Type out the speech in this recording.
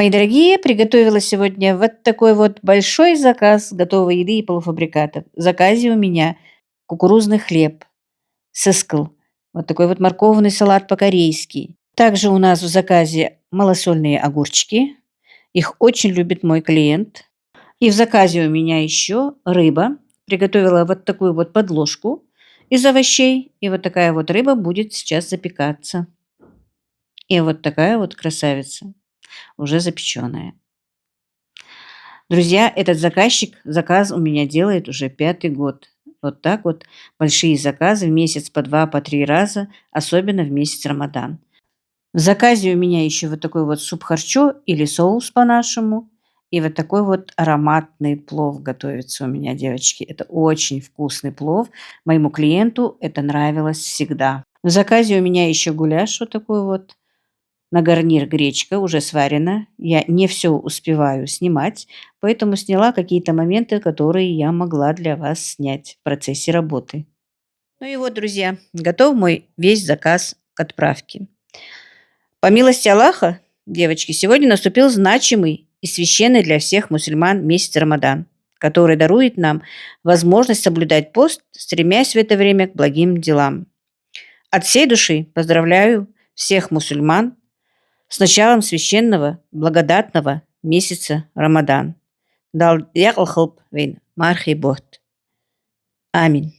Мои дорогие, приготовила сегодня вот такой вот большой заказ готовой еды и полуфабрикатов. В заказе у меня кукурузный хлеб, сыскл, вот такой вот морковный салат по-корейски. Также у нас в заказе малосольные огурчики. Их очень любит мой клиент. И в заказе у меня еще рыба. Приготовила вот такую вот подложку из овощей. И вот такая вот рыба будет сейчас запекаться. И вот такая вот красавица, уже запеченная. Друзья, этот заказ у меня делает уже пятый год. Вот так вот большие заказы в месяц по 2, по 3 раза, особенно в месяц Рамадан. В заказе у меня еще вот такой вот суп харчо или соус по-нашему. И вот такой вот ароматный плов готовится у меня, девочки. Это очень вкусный плов. Моему клиенту это нравилось всегда. В заказе у меня еще гуляш вот такой вот. На гарнир гречка уже сварена. Я не все успеваю снимать, поэтому сняла какие-то моменты, которые я могла для вас снять в процессе работы. Ну и вот, друзья, готов мой весь заказ к отправке. По милости Аллаха, девочки, сегодня наступил значимый и священный для всех мусульман месяц Рамадан, который дарует нам возможность соблюдать пост, стремясь в это время к благим делам. От всей души поздравляю всех мусульман с началом священного, благодатного месяца Рамадан. Дал Якл Хылп Вин Мархи Бот. Аминь.